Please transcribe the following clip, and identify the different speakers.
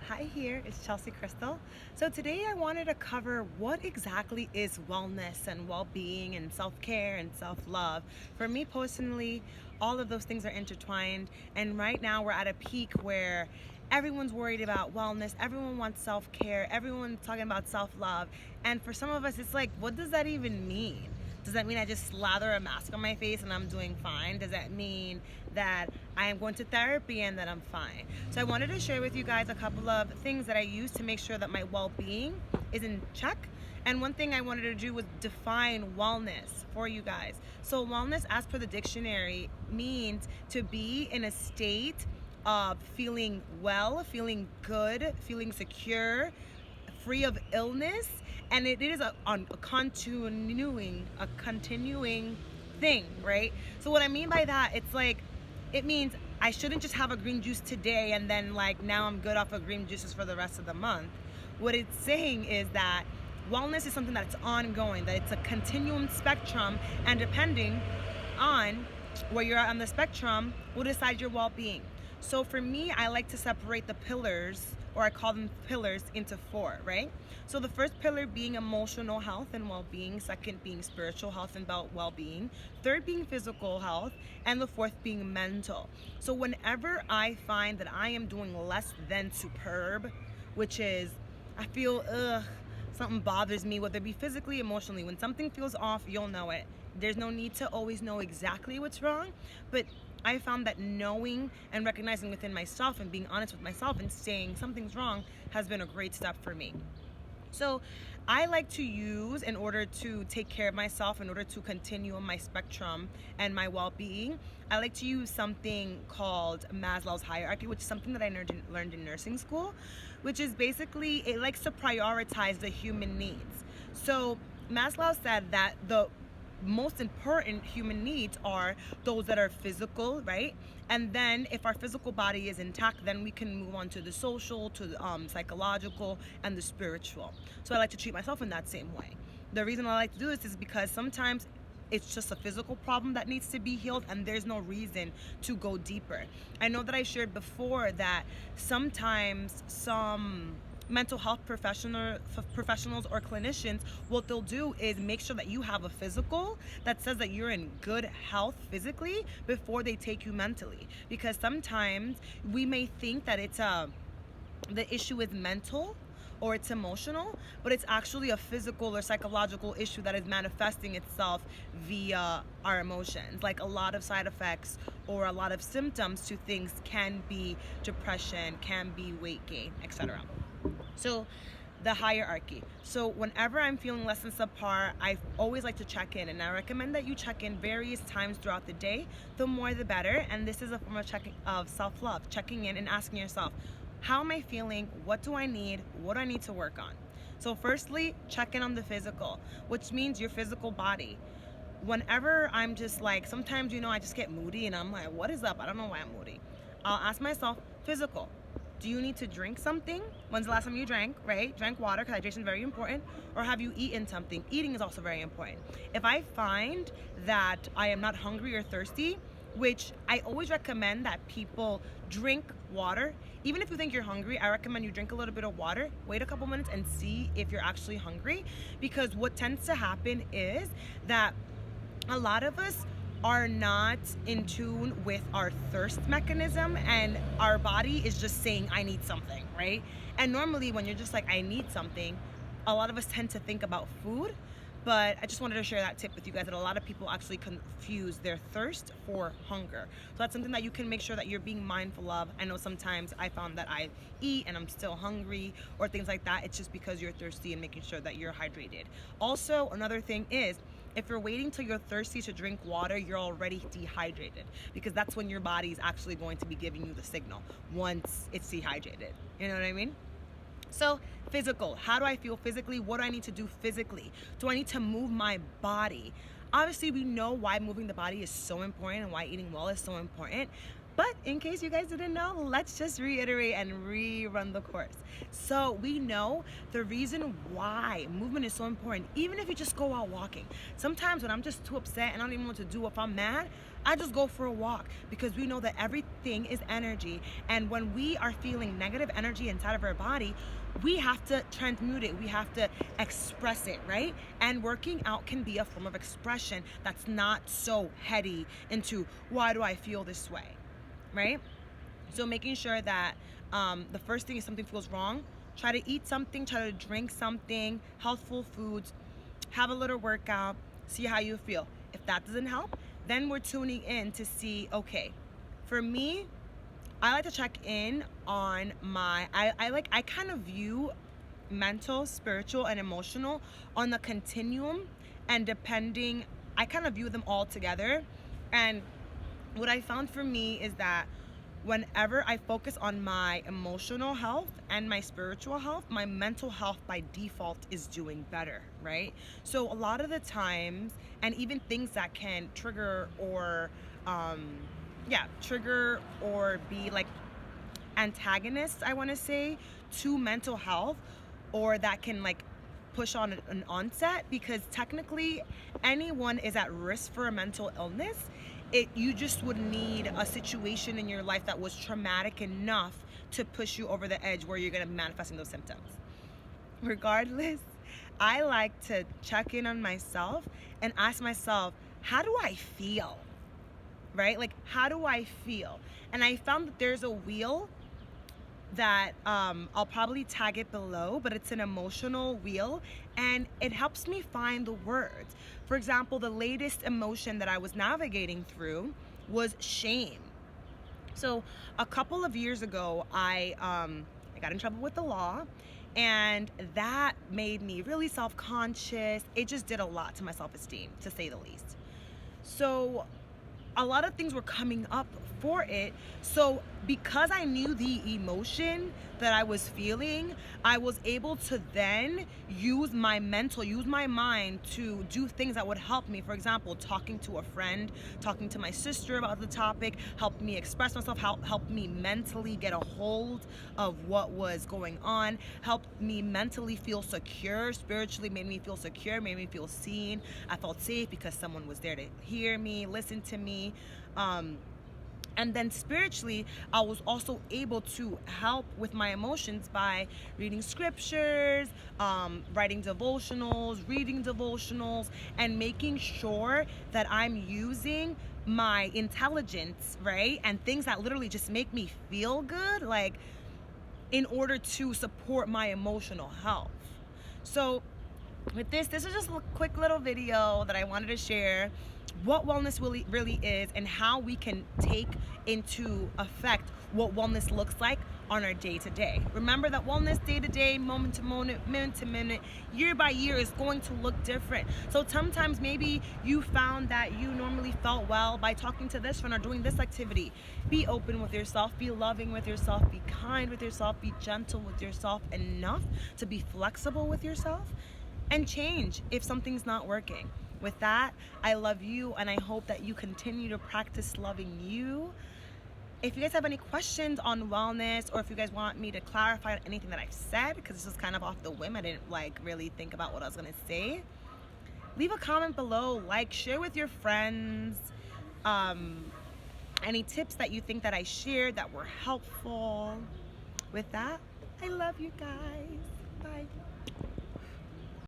Speaker 1: Hi here, it's Chelsea Crystal. So today I wanted to cover what exactly is wellness and well-being and self-care and self-love. For me personally, all of those things are intertwined, and right now we're at a peak where everyone's worried about wellness, everyone wants self-care, everyone's talking about self-love, and for some of us it's like, what does that even mean? Does that mean I just slather a mask on my face and I'm doing fine? Does that mean that I am going to therapy and that I'm fine? So I wanted to share with you guys a couple of things that I use to make sure that my well-being is in check. And one thing I wanted to do was define wellness for you guys. So wellness, as per the dictionary, means to be in a state of feeling well, feeling good, feeling secure, free of illness, and it is a continuing thing, right? So what I mean by that, it's like, it means I shouldn't just have a green juice today and then like now I'm good off of green juices for the rest of the month. What it's saying is that wellness is something that's ongoing, that it's a continuum spectrum, and depending on where you're at on the spectrum will decide your well-being. So for me, I like to separate the pillars, or I call them pillars, into four, right? So the first pillar being emotional health and well-being, second being spiritual health and well-being, third being physical health, and the fourth being mental. So whenever I find that I am doing less than superb, which is I feel something bothers me, whether it be physically, emotionally, when something feels off, you'll know it. There's no need to always know exactly what's wrong, but I found that knowing and recognizing within myself and being honest with myself and saying something's wrong has been a great step for me. So I like to use, in order to take care of myself, in order to continue on my spectrum and my well-being, I like to use something called Maslow's hierarchy, which is something that I learned in nursing school, which is basically, it likes to prioritize the human needs. So Maslow said that the most important human needs are those that are physical, right? And then if our physical body is intact, then we can move on to the social, to the psychological, and the spiritual. So I like to treat myself in that same way. The reason I like to do this is because sometimes it's just a physical problem that needs to be healed, and there's no reason to go deeper. I know that I shared before that sometimes some mental health professionals or clinicians, what they'll do is make sure that you have a physical that says that you're in good health physically before they take you mentally, because sometimes we may think that the issue is mental or it's emotional, but it's actually a physical or psychological issue that is manifesting itself via our emotions. Like, a lot of side effects or a lot of symptoms to things can be depression, can be weight gain, etc. So the hierarchy. So whenever I'm feeling less than subpar, I always like to check in, and I recommend that you check in various times throughout the day. The more the better, and this is a form of self-love, checking in and asking yourself, how am I feeling? What do I need? What do I need to work on? So firstly, check in on the physical, which means your physical body. Whenever I'm just like, sometimes, I just get moody and I'm like, what is up? I don't know why I'm moody. I'll ask myself, physical, do you need to drink something? When's the last time you drank, right? Drank water, because hydration is very important. Or have you eaten something? Eating is also very important. If I find that I am not hungry or thirsty, which I always recommend that people drink water. Even if you think you're hungry, I recommend you drink a little bit of water, wait a couple minutes and see if you're actually hungry. Because what tends to happen is that a lot of us are not in tune with our thirst mechanism, and our body is just saying, I need something, right? And normally when you're just like, I need something, a lot of us tend to think about food. But I just wanted to share that tip with you guys, that a lot of people actually confuse their thirst for hunger. So that's something that you can make sure that you're being mindful of. I know sometimes I found that I eat and I'm still hungry or things like that. It's just because you're thirsty, and making sure that you're hydrated. Also, another thing is, if you're waiting till you're thirsty to drink water, you're already dehydrated, because that's when your body is actually going to be giving you the signal once it's dehydrated. You know what I mean? So physical, how do I feel physically? What do I need to do physically? Do I need to move my body? Obviously, we know why moving the body is so important and why eating well is so important. But in case you guys didn't know, let's just reiterate and rerun the course. So we know the reason why movement is so important, even if you just go out walking. Sometimes when I'm just too upset and I don't even know what to do, if I'm mad, I just go for a walk, because we know that everything is energy. And when we are feeling negative energy inside of our body, we have to transmute it. We have to express it, right? And working out can be a form of expression that's not so heady into, why do I feel this way, right? So making sure that the first thing is, something feels wrong, try to eat something, try to drink something, healthful foods, have a little workout, see how you feel. If that doesn't help, then we're tuning in to see, okay, for me, I like to check in on my, I kind of view mental, spiritual, and emotional on the continuum, and depending, I kind of view them all together. And what I found for me is that whenever I focus on my emotional health and my spiritual health, my mental health by default is doing better, right? So a lot of the times, and even things that can trigger or trigger or be like antagonists, I want to say, to mental health, or that can like push on an onset, because technically anyone is at risk for a mental illness. You just would need a situation in your life that was traumatic enough to push you over the edge where you're going to be manifesting those symptoms. Regardless, I like to check in on myself and ask myself, how do I feel? Right? Like, how do I feel? And I found that there's a wheel that I'll probably tag it below, but it's an emotional wheel, and it helps me find the words. For example, the latest emotion that I was navigating through was shame. So a couple of years ago, I got in trouble with the law, and that made me really self-conscious. It just did a lot to my self-esteem, to say the least. So a lot of things were coming up for it. So because I knew the emotion that I was feeling, I was able to then use my mind to do things that would help me. For example, talking to a friend, talking to my sister about the topic, helped me express myself, helped me mentally get a hold of what was going on, helped me mentally feel secure, spiritually made me feel secure, made me feel seen. I felt safe because someone was there to hear me, listen to me. And then spiritually, I was also able to help with my emotions by reading scriptures, writing devotionals, reading devotionals, and making sure that I'm using my intelligence, right? And things that literally just make me feel good, like, in order to support my emotional health. So with this is just a quick little video that I wanted to share what wellness really is, and how we can take into effect what wellness looks like on our day-to-day. Remember that wellness day-to-day, moment to moment, minute to minute, year by year is going to look different. So sometimes maybe you found that you normally felt well by talking to this friend or doing this activity. Be open with yourself, be loving with yourself, be kind with yourself, be gentle with yourself enough to be flexible with yourself, and change if something's not working. With that, I love you, and I hope that you continue to practice loving you. If you guys have any questions on wellness, or if you guys want me to clarify anything that I've said, because this was kind of off the whim, I didn't really think about what I was gonna say, leave a comment below, share with your friends, any tips that you think that I shared that were helpful. With that, I love you guys. Bye.